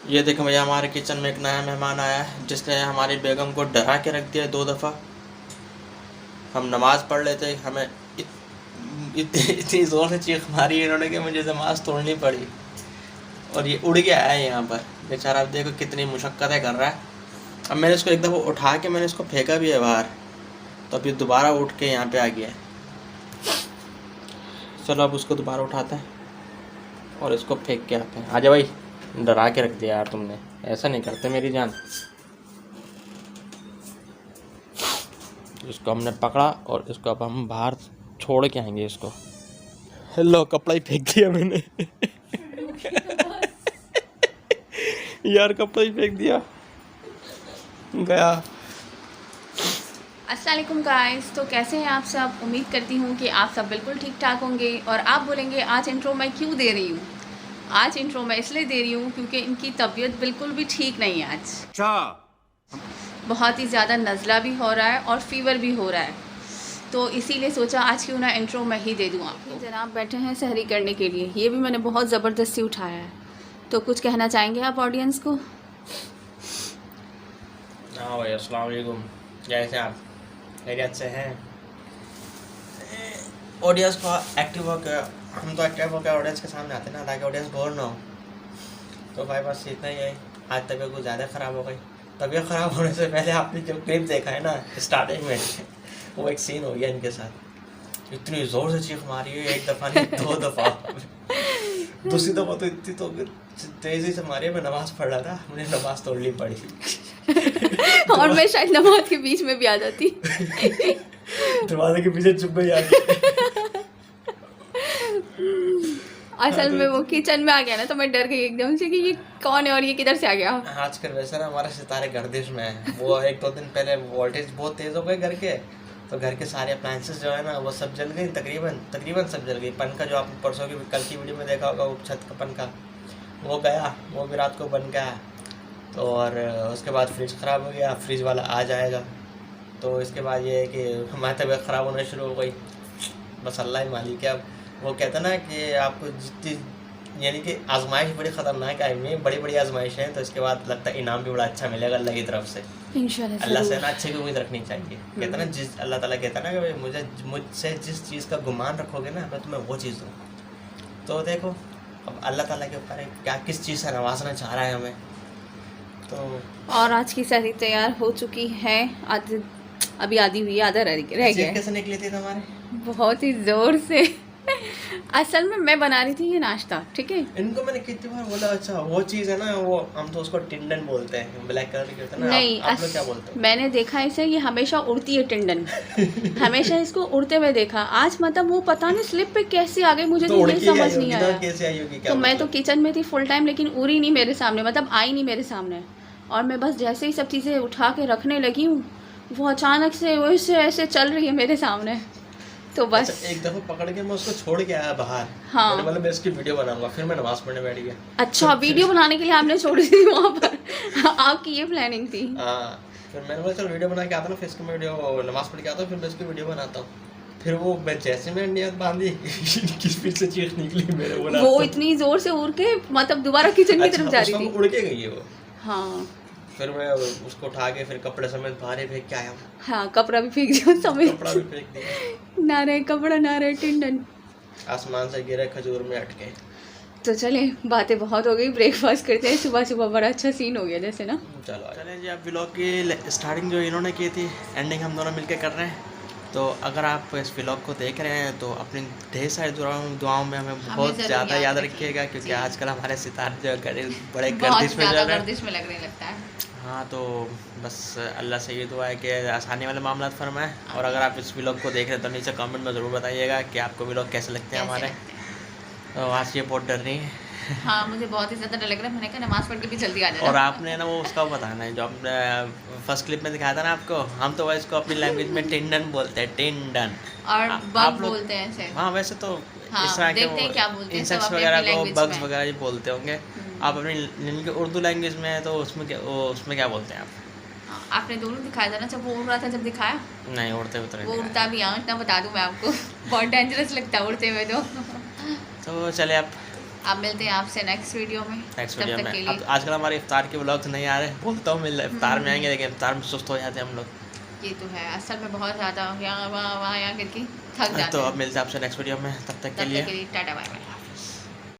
ये देखो भैया, हमारे किचन में एक नया मेहमान आया है जिसने हमारी बेगम को डरा के रख दिया 2 दफ़ा। हम नमाज़ पढ़ लेते, हमें इतनी ज़ोर से चीख मारी इन्होंने कि मुझे नमाज़ तोड़नी पड़ी। और ये उड़ के आया है यहाँ पर बेचारा। आप देखो कितनी मुशक्क़तें कर रहा है। अब मैंने इसको एक दफ़ा उठा के मैंने इसको फेंका भी है बाहर, तो अब ये दोबारा उठ के यहाँ पे आ गया है। चलो अब उसको दोबारा उठाते हैं और इसको फेंक के आते हैं। आजा भाई, डरा के रख दिया यार तुमने, ऐसा नहीं करते मेरी जान। इसको हमने पकड़ा और इसको अब हम बाहर छोड़ के आएंगे इसको। लो, कपड़ा ही फेंक दिया मैंने यार कपड़ा ही फेंक दिया, गया। अस्सलाम वालेकुम गाइस, तो कैसे हैं आप सब। उम्मीद करती हूँ कि आप सब बिल्कुल ठीक ठाक होंगे। और आप बोलेंगे आज इंट्रो मैं क्यों दे रही हूँ। आज इंट्रो मैं इसलिए दे रही हूँ क्योंकि इनकी तबीयत बिल्कुल भी ठीक नहीं है आज। बहुत ही ज़्यादा नज़ला भी हो रहा है और फीवर भी हो रहा है, तो इसीलिए सोचा आज क्यों ना इंट्रो मैं ही दे दूँ आपको। जनाब बैठे हैं सहरी करने के लिए, ये भी मैंने बहुत ज़बरदस्ती उठाया है। तो कुछ कहना चाहेंगे आप ऑडियंस को। हाँ भाई, अस्सलाम वालेकुम, कैसे आप, खैरियत से हैं। ऑडियंस को एक्टिव हो गया, हम तो एक्टिव हो गया ऑडियंस के सामने आते ना, ताकि ऑडियंस बोर ना हो। तो भाई बस इतना ही है। आज तबीयत कुछ ज़्यादा ख़राब हो गई। तबीयत ख़राब होने से पहले आपने जो क्लिप देखा है ना स्टार्टिंग में, वो एक सीन हो गया इनके साथ। इतनी ज़ोर से चीख मारी है, एक दफ़ा नहीं 2 दफ़ा। दूसरी दफ़ा तो इतनी तो तेज़ी से मारी है, मैं नमाज़ पढ़ रहा था, मुझे नमाज़ तोड़नी पड़ी और मैं शायद नमाज के बीच में भी आ जाती दरवाजे के पीछे चुप गई आके। असल में वो किचन में आ गया ना, तो मैं डर गई एकदम से कि ये कौन है और ये किधर से आ गया। आजकल वैसे ना हमारे सितारे गर्दिश में है। वो 1-2 दिन पहले वोल्टेज बहुत तेज़ हो गए घर के, तो घर के सारे अप्लाइंसेस जो है ना वो सब जल गई, तकरीबन सब जल गई। पंखा जो आपने परसों की कल की वीडियो में देखा होगा, वो छत का पंखा वो गया, वो भी रात को बन गया। तो और उसके बाद फ्रिज ख़राब हो गया, फ्रिज वाला आ जाएगा। तो इसके बाद ये है कि हमारी तबीयत ख़राब होना शुरू हो गई। बस अल्लाह ही मालिक है। अब वो कहता ना कि आपको जितनी यानी कि आजमाइश बड़ी ख़तरनाक आई हुई है, बड़ी बड़ी आजमाइश है, तो इसके बाद लगता है इनाम भी बड़ा अच्छा मिलेगा अल्लाह की तरफ से। इंशाल्लाह अल्लाह से ना अच्छे की उम्मीद रखनी चाहिए। कहता ना जिस अल्लाह ताला कहता ना कि भाई मुझसे जिस चीज़ का गुमान रखोगे ना, मैं तुम्हें वो चीज़ दूँ। तो देखो अब अल्लाह ताला के ऊपर है क्या, किस चीज़ से नवाजना चाह रहा है हमें। तो और आज की सहरी तैयार हो चुकी है, अभी आधी हुई है, आधा रह गया है। कैसे निकली थी तुम्हारे? बहुत ही ज़ोर से असल में मैं बना रही थी ये नाश्ता, ठीक है। इनको मैंने कितनी बार बोला, अच्छा वो चीज़ है ना, वो हम तो उसको टिंडन बोलते हैं, ब्लैक कलर की होता है ना। नहीं, आप लोग क्या बोलते हो? मैंने देखा इसे, ये हमेशा उड़ती है टिंडन हमेशा इसको उड़ते हुए देखा। आज मतलब वो पता नहीं स्लिप पे कैसे आ गई, मुझे तो ये समझ नहीं आया। कैसे आई होगी, क्या तो मैं तो मतलब? किचन में थी फुल टाइम, लेकिन उड़ी नहीं मेरे सामने, मतलब आई नहीं मेरे सामने। और मैं बस जैसे ही सब चीज़ें उठा के रखने लगी हूँ, वो अचानक से वैसे ऐसे चल रही है मेरे सामने। तो बस अच्छा, एक दफ़ा पकड़ के मैं उसको छोड़ के आया बाहर। हाँ, मैंने बोला मैं इसकी वीडियो बनाऊंगा, फिर मैं नमाज पढ़ने बैठ गया। अच्छा वीडियो बनाने के लिए आपने छोड़ी थी वहाँ पर आपकी ये प्लानिंग थी। हाँ, फिर मैंने बोला चल वीडियो बना के आता ना, फिर इसकी मैं वीडियो नमाज पढ़ के आता हूँ, फिर मैं इसकी वीडियो बनाता हूँ। फिर वो मैं जैसे मैं नियत बांधी किस फिर से चीख निकली मेरे, बोला वो इतनी जोर से उड़ के मतलब दोबारा किचन की तरफ जा रही थी। उड़ के गई है वो। हाँ, फिर मैं उसको उठा के फिर कपड़े समेत बाहर ही फेंक के आया हूँ। हाँ कपड़ा भी फेंक दिया समेत। कपड़ा भी फेंक दिया, ना रहे कपड़ा ना रहे टिंडन। आसमान से गिरे खजूर में अटके। तो चले, बातें बहुत हो गई, ब्रेकफास्ट करते हैं। सुबह सुबह बड़ा अच्छा सीन हो गया जैसे ना। चलो चले जी, आप व्लॉग की स्टार्टिंग जो इन्होंने की थी, एंडिंग हम दोनों मिलके कर रहे हैं। तो अगर आप इस व्लॉग को देख रहे हैं तो अपनी ढेर सारी दुआओं में हमें बहुत ज़्यादा याद रखिएगा, क्योंकि आजकल हमारे सितारे जो बड़े गर्दिश में लगने लगता है। हाँ, तो बस अल्लाह से ये दुआ है कि आसानी वाले मामला फरमाए। और अगर आप इस व्लॉग को देख रहे हैं तो नीचे कमेंट में ज़रूर बताइएगा कि आपको व्लॉग कैसे लगते हैं हमारे। तो आज ये बहुत डर रही है। हाँ, मुझे बहुत ही ज़्यादा डर लग रहा है। मैंने कहा नमाज पढ़ के भी जल्दी आ जाना। और आपने ना वो उसका बताना है जो आपने फर्स्ट क्लिप में दिखाया था ना आपको, हम तो इसको अपनी लैंग्वेज में टिंडन बोलते हैं, टिंडन। और बग बोलते हैं ऐसे। हाँ, वैसे तो हाँ, इस तरह देखते हैं क्या बोलते हैं इंसेक्ट्स सब वगैरह को, बग्स में। वगैरह ही बोलते होंगे। आप अपनी इनके उर्दू लैंग्वेज में है तो उसमें क्या बोलते हैं आप? आपने दोनों दिखाया था ना, जब वो उड़ रहा था, जब दिखाया नहीं, उड़ते उतरे वो उड़ता भी यहाँ, इतना बता दूं मैं आपको बहुत डेंजरस लगता है उड़ते हुए। तो चले आप अब मिलते हैं आपसे नेक्स्ट वीडियो में। नेक्स्ट तब वीडियो तक में। के अब लिए आजकल हमारे इफ्तार के व्लॉग्स नहीं आ रहे, बोलता हूँ मिल इफ्तार में आएंगे, लेकिन इफ्तार में सुस्त हो जाते हैं हम लोग। ये तो है, असल में बहुत ज़्यादा यहाँ वहाँ वहाँ यहाँ करके थक जाते तो हैं। अब मिलते हैं आपसे नेक्स्ट वीडियो में, तब तक के तब लिए तक के लिए टाटा बाय बाय।